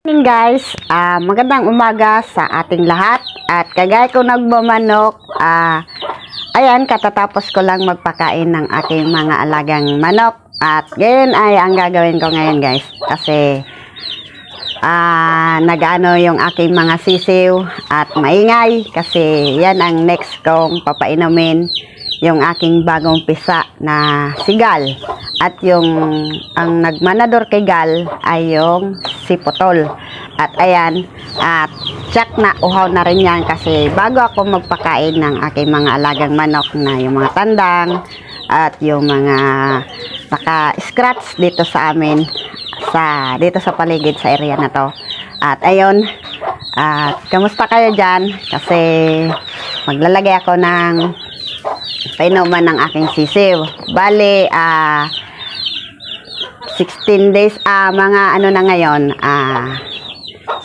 Morning guys, magandang umaga sa ating lahat at kagaya ko nagmamanok, ayan katatapos ko lang magpakain ng aking mga alagang manok at ngayon ay ang gagawin ko ngayon guys kasi nag-ano yung aking mga sisiw at maingay kasi yan ang next kong papainumin yung aking bagong pisa na si Gal at yung ang nagmanador kay Gal ay yung si Putol at ayan at check na uhaw na rin yan kasi bago ako magpakain ng aking mga alagang manok na yung mga tandang at yung mga naka-scratch dito sa amin dito sa paligid sa area na to at ayun at kamusta kayo dyan kasi maglalagay ako ng painuman ng aking sisiw. Bale, 16 days, mga ano na ngayon,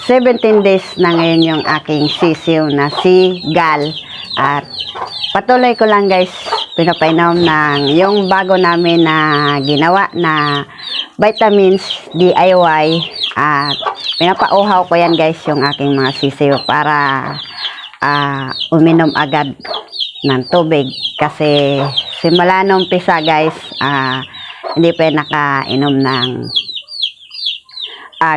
17 days na ngayon yung aking sisiw na si Gal. At patuloy ko lang guys, pinapainom ng yung bago namin na ginawa na vitamins DIY. At pinapauhaw ko yan guys yung aking mga sisiw para uminom agad ng tubig kasi simula nung umpisa guys hindi pa nakainom ng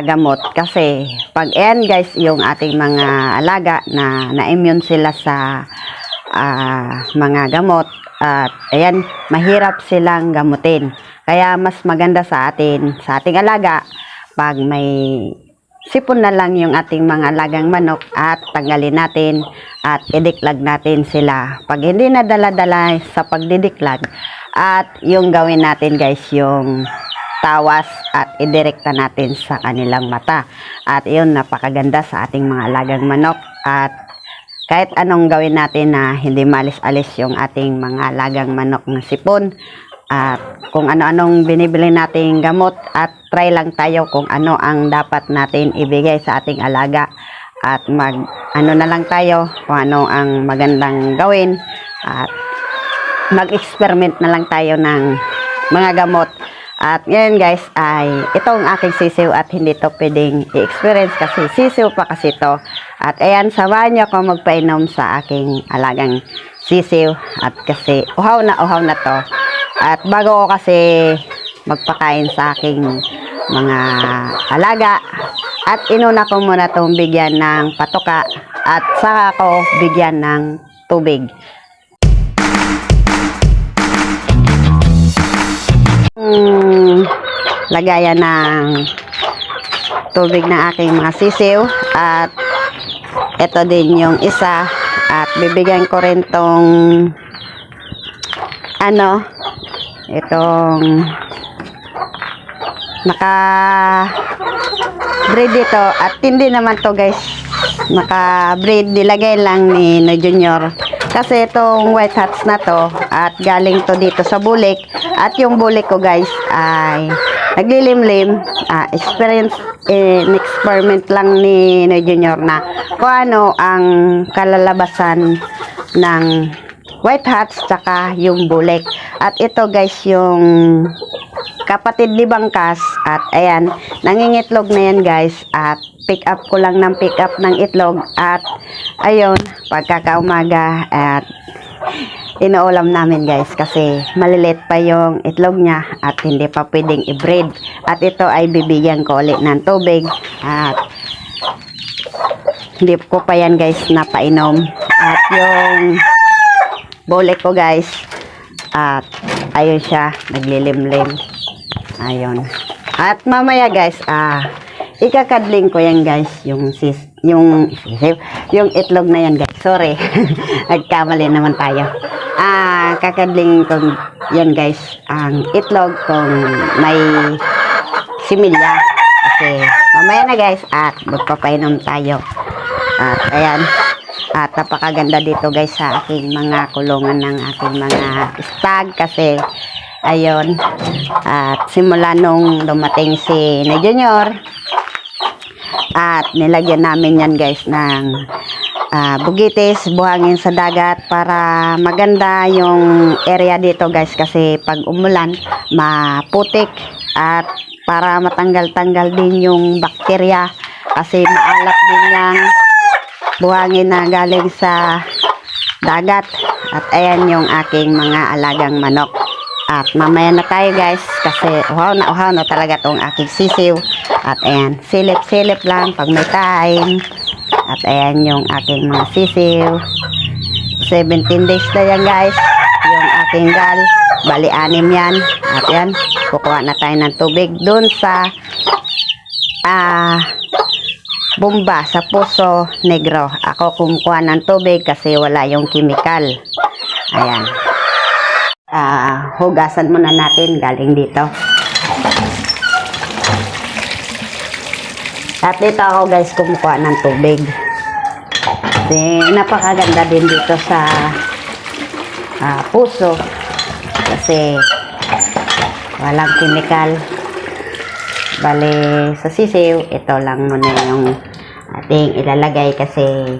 gamot kasi pag yan guys yung ating mga alaga na na-immune sila sa mga gamot at ayan mahirap silang gamutin kaya mas maganda sa ating alaga pag may sipon na lang yung ating mga alagang manok at tanggalin natin at idiklag natin sila pag hindi na dala-dala sa pagdidiklag at yung gawin natin guys yung tawas at idirekta natin sa kanilang mata at yun napakaganda sa ating mga alagang manok at kahit anong gawin natin na hindi malis-alis yung ating mga alagang manok na sipon at kung ano-anong binibili nating gamot at try lang tayo kung ano ang dapat natin ibigay sa ating alaga at ano na lang tayo kung ano ang magandang gawin at mag-experiment na lang tayo ng mga gamot at ngayon guys ay itong aking sisiw at hindi to pwedeng i-experience kasi sisiw pa kasi to at ayan samahan niyo ako magpainom sa aking alagang sisiw at kasi uhaw na to at bago ko kasi magpakain sa aking mga alaga at inuna ko muna itong bigyan ng patoka at saka ko bigyan ng tubig. Lagayan ng tubig ng aking mga sisiw at ito din yung isa at bibigyan ko rin tong itong naka-breed dito at hindi naman to guys naka-breed, nilagay lang ni No Junior kasi itong white hats na to at galing to dito sa bulik at yung bulik ko guys ay naglilimlim experiment lang ni No Junior na kung ano ang kalalabasan ng white hats tsaka yung bulik at ito guys yung kapatid ni Bangkas at ayan nangingitlog na yan guys at pick up ko lang ng pick up ng itlog at ayun pagkakaumaga at inuulam namin guys kasi malilit pa yung itlog niya at hindi pa pwedeng i-breed at ito ay bibigyan ko ulit ng tubig at hindi ko pa yan guys napainom at yung bulik ko guys at ayun siya naglilimlim ayun at mamaya guys ikakadling ko yan guys yung itlog na yan guys sorry nagkamali naman tayo kakadling ko yan guys ang itlog kung may similya kasi mamaya na guys at magpapainom tayo at ayan at napakaganda dito guys sa aking mga kulungan ng aking mga stag kasi ayun at simula nung dumating si Na Junior at nilagyan namin yan guys ng bugitis, buhangin sa dagat para maganda yung area dito guys kasi pag umulan maputik at para matanggal-tanggal din yung bakterya kasi maalat din yung buhangin na galing sa dagat. At ayan yung aking mga alagang manok. At mamaya na tayo guys kasi uhaw na talaga tong aking sisiw. At ayan, silip-silip lang pag may time. At ayan yung aking mga sisiw. 17 days na yan guys. Yung aking gal, bali 6 yan. At yan, kukuha na tayo ng tubig dun sa bomba sa Puso Negro. Ako kumukuha ng tubig kasi wala yung chemical. Ayan. Hugasan muna natin galing dito. At dito ako guys kumukuha ng tubig. Kasi napakaganda din dito sa puso. Kasi walang chemical. Bale, sa sisiw, ito lang muna yung ating ilalagay kasi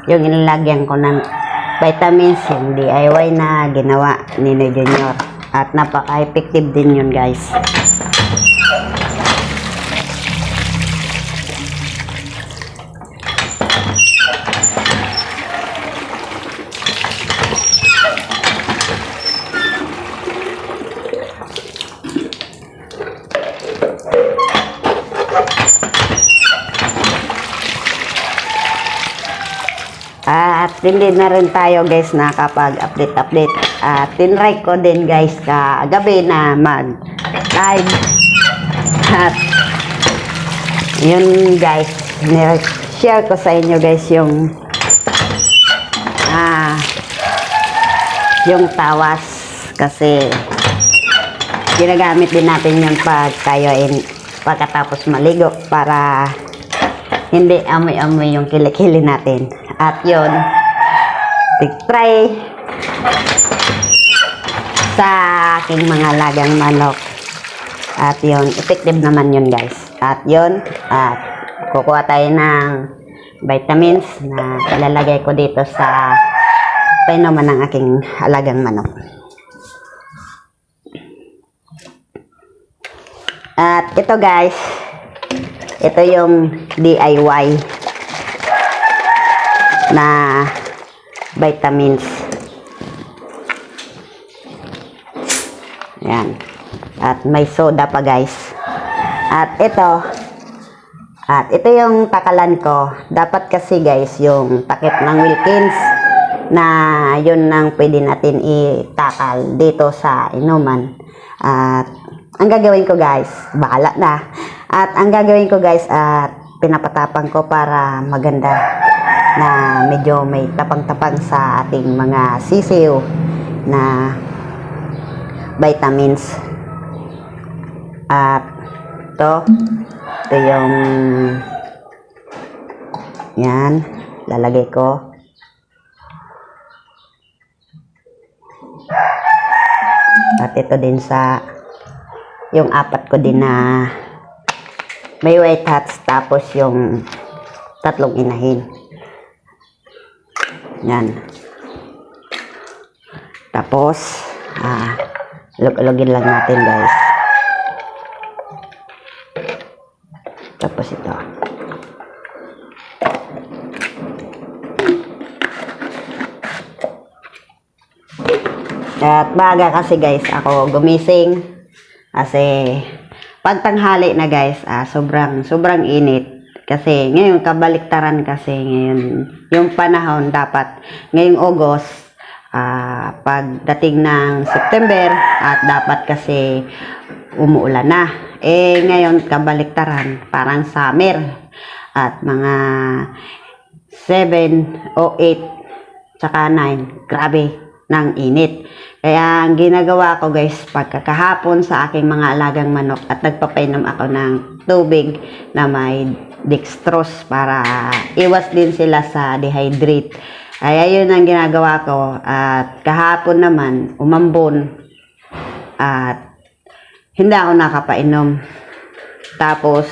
yung ilalagyan ko ng vitamins, yung DIY na ginawa ni Junior. At napaka-effective din yun guys. At hindi na rin tayo guys nakapag-update. At tinry ko din guys kagabi na mag-live. At yun guys, share ko sa inyo guys yung tawas. Kasi ginagamit din natin yun pag tayo pagkatapos maligo para hindi amoy-amoy yung kilikili natin. At yun, try sa aking mga lagang manok. At yun, effective naman yun guys. At yun, kukuha tayo ng vitamins na ilalagay ko dito sa painuman ng aking alagang manok. At ito guys, ito yung DIY na vitamins. Yan. At may soda pa guys. At ito yung takalan ko. Dapat kasi guys yung takip ng Wilkins na yun ang pwede natin itakal dito sa inuman. At ang gagawin ko guys, bahala na. At ang gagawin ko guys, pinapatapang ko para maganda na medyo may tapang-tapang sa ating mga sisiw na vitamins. At ito yung yan, lalagay ko. At ito din sa yung 4 ko din na may white hats, tapos yung 3 inahin. Yan. Tapos, log-login lang natin guys. Tapos ito. At baga kasi guys, ako gumising. Kasi, pagtanghali na guys, sobrang init. Kasi ngayon kabaliktaran kasi ngayon yung panahon dapat ngayong August pagdating ng September at dapat kasi umuulan na. Ngayon kabaliktaran, parang summer at mga 7 o 8 tsaka 9. Grabe ng init. Kaya ang ginagawa ko guys, pagkakahapon sa aking mga alagang manok at nagpapainom ako ng tubig na may dextrose para iwas din sila sa dehydrate. Kaya yun ang ginagawa ko. At kahapon naman, umambon at hindi ako nakapainom. Tapos,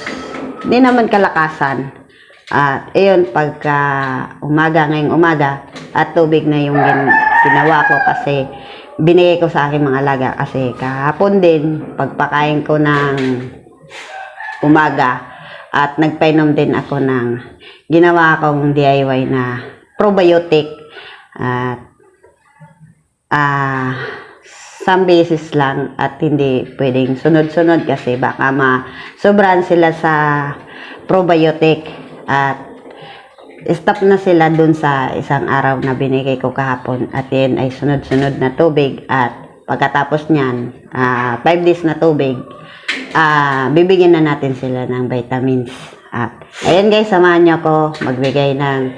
hindi naman kalakasan. At ayun, pagka ngayong umaga, at tubig na yung ginawa ko kasi binigay ko sa aking mga alaga. Kasi kahapon din, pagpakain ko ng umaga, at nagpainom din ako ng ginawa kong DIY na probiotic at some beses lang at hindi pwedeng sunod-sunod kasi baka masobran sila sa probiotic at stop na sila dun sa isang araw na binigay ko kahapon at yan ay sunod-sunod na tubig at pagkatapos nyan 5 days na tubig bibigyan na natin sila ng vitamins at ayan guys, samahan nyo ako magbigay ng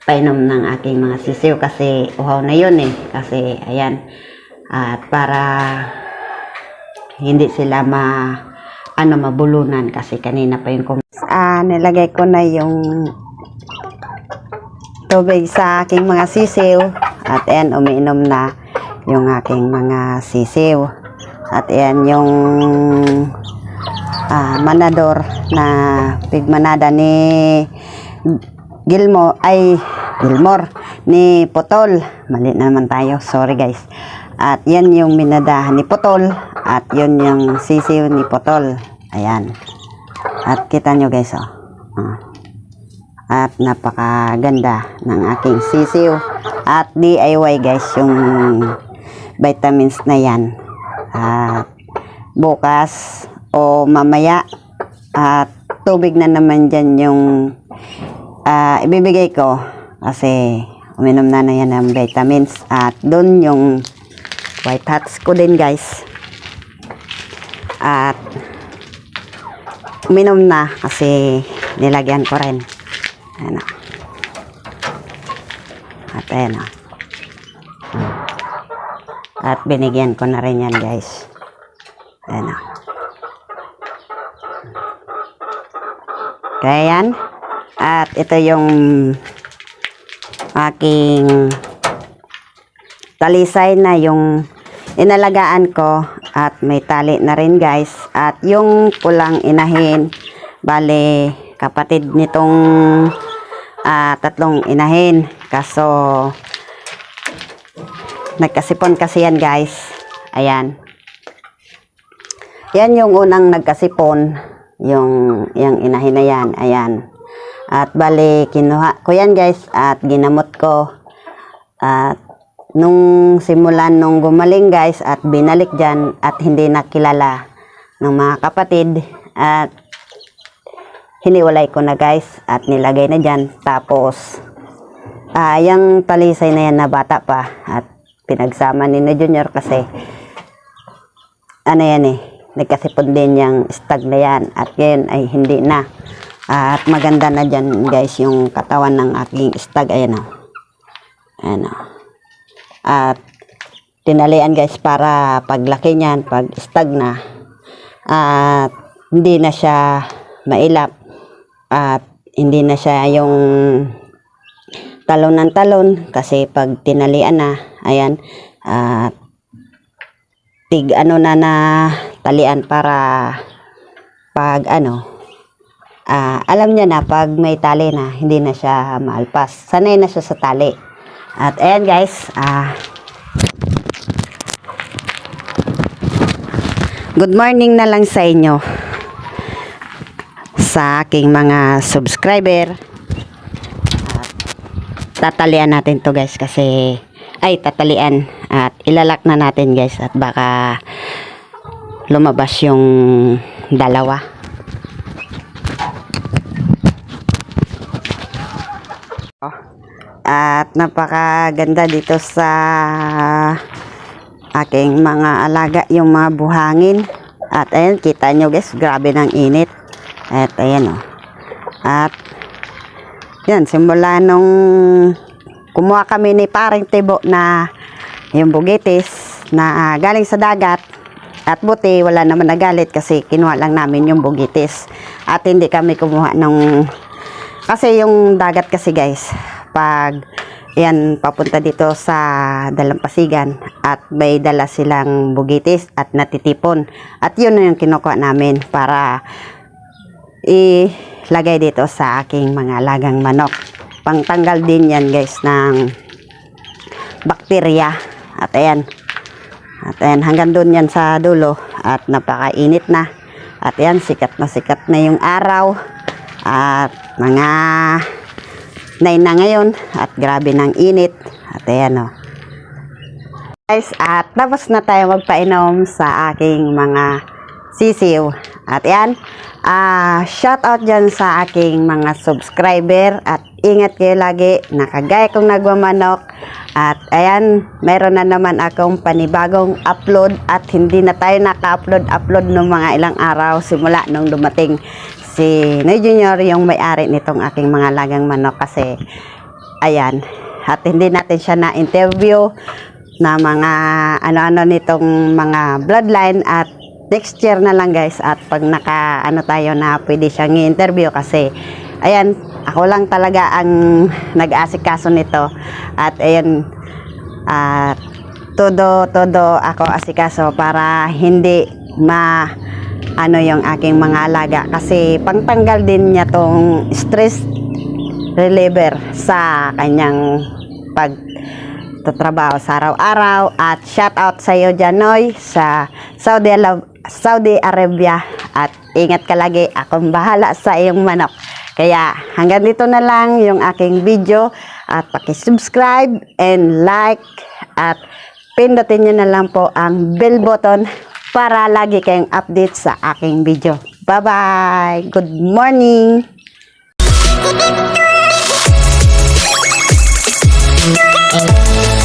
painom ng aking mga sisiw kasi uhaw na yun kasi ayan at para hindi sila mabulunan kasi kanina pa yung nilagay ko na yung tubig sa aking mga sisiw at ayan umiinom na yung aking mga sisiw at ayan yung manador na pigmanada ni Gilmore ni Potol. Mali na naman tayo. Sorry guys. At yan yung minadahan ni Potol. At yun yung sisiw ni Potol. Ayan. At kita nyo guys At napakaganda ng aking sisiw. At DIY guys yung vitamins na yan. At bukas o mamaya at tubig na naman dyan yung ibibigay ko kasi uminom na yan ng vitamins at doon yung white hats ko din guys at uminom na kasi nilagyan ko rin ayan at ayan at binigyan ko na rin yan guys ayan kaya yan at ito yung aking talisay na yung inalagaan ko at may tali na rin guys at yung pulang inahin bale kapatid nitong tatlong inahin kaso nagkasipon kasi yan guys ayan yan yung unang nagkasipon yung inahin na yan ayan at bali kinuha ko yan guys at ginamot ko at nung simulan nung gumaling guys at binalik dyan at hindi nakilala ng mga kapatid at hiniwalay ko na guys at nilagay na dyan tapos yung talisay na yan na bata pa at pinagsama ni na Junior kasi ano yan nagkasipon din yung stag na yan at ngayon ay hindi na at maganda na dyan guys yung katawan ng aking stag ayan ayan at tinalian guys para paglaki niyan pag stag na at hindi na siya mailap at hindi na siya yung talon ng talon kasi pag tinalian na ayan at tig na talian para pag alam niya na pag may tali na hindi na siya maalpas sanay na siya sa tali at ayan guys good morning na lang sa inyo sa aking mga subscriber at tatalian natin to guys kasi tatalian at ilalak na natin guys at baka lumabas yung dalawa at napakaganda dito sa aking mga alaga yung mga buhangin at ayan kita nyo guys grabe ng init at ayan at yan simula nung kumuha kami ni paring Tibo na yung bugitis na galing sa dagat at buti wala naman nagalit kasi kinuha lang namin yung bugitis at hindi kami kumuha ng kasi yung dagat kasi guys pag yan papunta dito sa Dalampasigan at may dala silang bugitis at natitipon at yun yung kinukuha namin para ilagay dito sa aking mga alagang manok pangtanggal din yan guys ng bakterya at ayan hanggang doon yan sa dulo at napakainit na at ayan sikat na yung araw At mga 9 na ngayon at grabe ng init. At ayan o. Guys, at tapos na tayo magpainom sa aking mga sisiw. At yan, shout out dyan sa aking mga subscriber at ingat kayo lagi, nakagaya kong nagmamanok. At ayan, meron na naman akong panibagong upload at hindi na tayo naka-upload ng mga ilang araw simula nung dumating si Noy Junior, yung may-ari nitong aking mga lagang manok. Kasi ayan, at hindi natin siya na-interview na mga ano-ano nitong mga bloodline. At next year na lang guys, at pag naka ano tayo na pwede siyang i-interview, kasi ayan, ako lang talaga ang nag-asikaso nito. At ayan, todo ako asikaso para hindi ano yung aking mga alaga, kasi pangtanggal din niya tong stress reliever sa kanyang pagtatrabaho sa araw-araw. At shout out sa iyo Janoy sa Saudi Arabia, at ingat ka lagi, akong bahala sa iyong manok. Kaya hanggang dito na lang yung aking video, at paki-subscribe and like, at pindutin nyo na lang po ang bell button para lagi kayong update sa aking video. Bye-bye! Good morning! Oh.